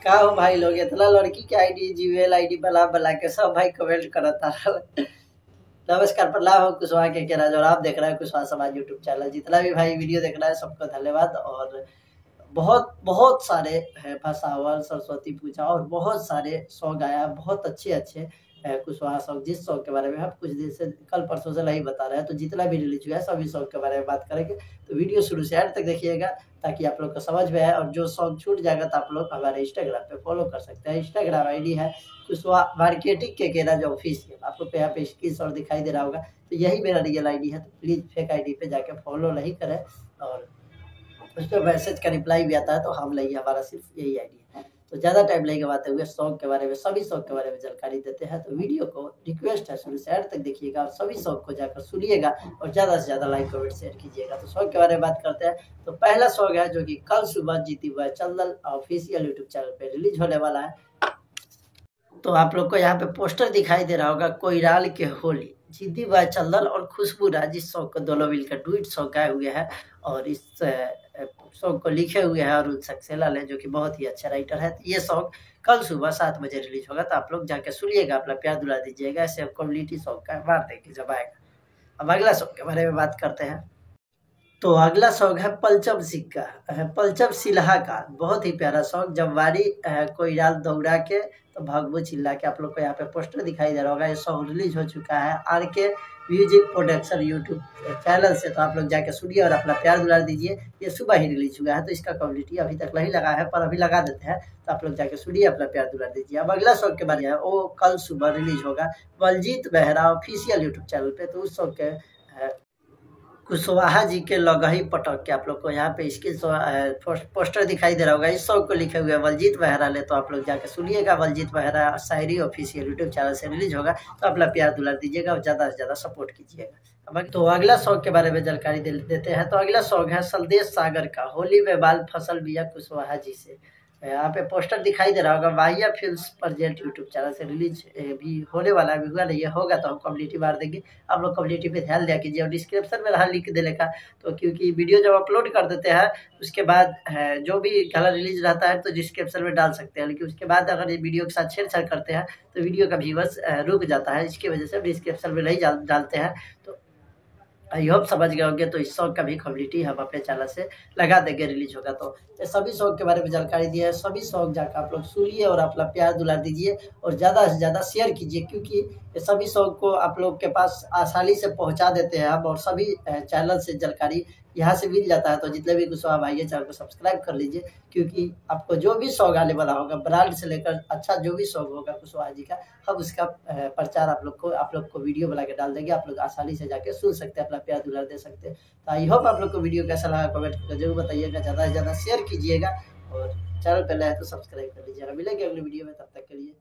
का हो भाई लोग इतना लड़की के आईडी जीमेल आईडी बना बना के सब भाई कमेंट करता नमस्कार प्रणाम हो कुशवाहा के राज और आप देख रहे हैं कुशवाहा समाज यूट्यूब चैनल। जितना भी भाई वीडियो देख रहा है सबको धन्यवाद। और बहुत बहुत सारे है भाषावर सरस्वती पूजा और बहुत सारे सॉन्ग आया, बहुत अच्छे अच्छे कुशवाहा सॉन्ग। जिस सॉन्ग के बारे में हम कुछ दिन से कल परसों से नहीं बता रहे हैं, तो जितना भी रिलीज हुआ है सभी सॉन्ग के बारे में बात करेंगे। तो वीडियो शुरू से एंड तक देखिएगा ताकि आप लोग को समझ में आए। और जो सॉन्ग छूट जाएगा तो आप लोग हमारे इंस्टाग्राम पे फॉलो कर सकते हैं। इंस्टाग्राम आईडी है कुशवाहा मार्केटिंग के राज ऑफिशियल। आप लोग को यहाँ पे स्क्रीनशॉट दिखाई दे रहा होगा, तो यही मेरा रियल आईडी है। तो प्लीज फेक आईडी पे जाके फॉलो नहीं करें। और उस पर मैसेज का रिप्लाई भी आता है, तो हम नहीं, हमारा सिर्फ यही आईडी है। तो ज़्यादा टाइम नहीं गवाते हुए सॉन्ग के बारे में, सभी सॉन्ग के बारे में जानकारी देते हैं। तो वीडियो को रिक्वेस्ट है शुरू से एंड तक देखिएगा और सभी सॉन्ग को जाकर सुनिएगा और ज़्यादा से ज़्यादा लाइक कमेंट शेयर कीजिएगा। तो सॉन्ग के बारे में बात करते हैं। तो पहला सॉन्ग है जो कि कल सुबह जीती हुआ चंदन ऑफिशियल यूट्यूब चैनल पर रिलीज होने वाला है। तो आप लोग को यहाँ पे पोस्टर दिखाई दे रहा होगा, कोइराल के होली, जीती बाय चंदन और खुशबू राज। इस सॉन्ग को दोनों मिलकर डुएट सॉन्ग गाए हुए हैं और इस सॉन्ग को लिखे हुए हैं अरुण सक्सेना ने, जो कि बहुत ही अच्छा राइटर है। तो ये सॉन्ग कल सुबह 7 बजे रिलीज होगा, तो आप लोग जाके सुनिएगा, अपना प्यार दुला दीजिएगा। ऐसे कम्युनिटी सॉन्ग का मार देंगे जब आएगा। अब अगला सॉन्ग के बारे में बात करते हैं। तो अगला सॉन्ग है पलचम सिक्का, पलचम सिल्हा का बहुत ही प्यारा सॉन्ग। जब वारी कोइराल दौड़ा के तो भगबू चिल्ला के। आप लोग को यहाँ पे पोस्टर दिखाई दे रहा होगा। ये सॉन्ग रिलीज हो चुका है RK music production YouTube channel से। तो आप लोग जाके सुनिए और अपना प्यार दुलार दीजिए। ये सुबह ही रिलीज हुआ है, तो इसका क्वालिटी अभी तक नहीं लगा है, पर अभी लगा देते हैं। तो आप लोग जाके सुनिए, अपना प्यार दुलार दीजिए। अब अगला सॉन्ग के बारे में वो कल सुबह रिलीज होगा Baljeet Mehra official YouTube channel पे। तो उस सॉन्ग के कुशवाहा जी के लगही पटक के। आप लोग को यहाँ पे इसकी पोस्टर दिखाई दे रहा होगा। इस सॉन्ग को लिखे हुए बलजीत मेहरा ने। तो आप लोग जाके सुनिएगा। बलजीत मेहरा शायरी ऑफिशियल यूट्यूब चैनल से रिलीज होगा, तो अपना प्यार दुलार दीजिएगा और ज़्यादा से ज़्यादा सपोर्ट कीजिएगा। तो अगला सॉन्ग के बारे में जानकारी देते हैं। तो अगला सॉन्ग है संदेश सागर का, होली में बाल फसल बिया कुशवाहा जी से। यहाँ पे पोस्टर दिखाई दे रहा होगा। Yahya films present YouTube channel से रिलीज भी होने वाला है, भी हुआ नहीं है, होगा तो हम कम्युनिटी मार देंगे। आप लोग कम्युनिटी पे ध्यान दिया कीजिए और डिस्क्रिप्शन में रहा लिंक देने का। तो क्योंकि वीडियो जब अपलोड कर देते हैं उसके बाद जो भी गाना रिलीज रहता है तो डिस्क्रिप्शन में डाल सकते हैं, लेकिन उसके बाद अगर ये वीडियो के साथ छेड़छाड़ करते हैं तो वीडियो का व्यूअर्स रुक जाता है। इसकी वजह से डिस्क्रिप्शन में नहीं डालते हैं। तो आई होप समझ गए होंगे। तो इस सॉन्ग का भी क्वालिटी हम अपने चैनल से लगा देंगे, रिलीज होगा। तो ये सभी सॉन्ग के बारे में जानकारी दी है। सभी सॉन्ग जाकर आप लोग सुनिए और अपना प्यार दुलार दीजिए और ज़्यादा से ज़्यादा शेयर कीजिए, क्योंकि ये सभी सॉन्ग को आप लोग के पास आसानी से पहुंचा देते हैं हम। और सभी चैनल से जानकारी यहाँ से मिल जाता है। तो जितने भी कुशवाहा भाई है चैनल को सब्सक्राइब कर लीजिए, क्योंकि आपको जो भी सॉन्ग आने वाला होगा, ब्रांड से लेकर अच्छा जो भी सॉन्ग होगा कुशवाहा जी का, हम उसका प्रचार आप लोग को वीडियो बना के डाल देंगे। आप लोग आसानी से जाके सुन सकते हैं, अपना प्यार दुलार दे सकते हैं। तो आई होप आप लोग को वीडियो कैसा लगा कमेंट करके जरूर बताइएगा। ज़्यादा से ज़्यादा शेयर कीजिएगा और चैनल पर नया है तो सब्सक्राइब कर लीजिएगा। मिलेंगे अगले वीडियो में, तब तक के लिए।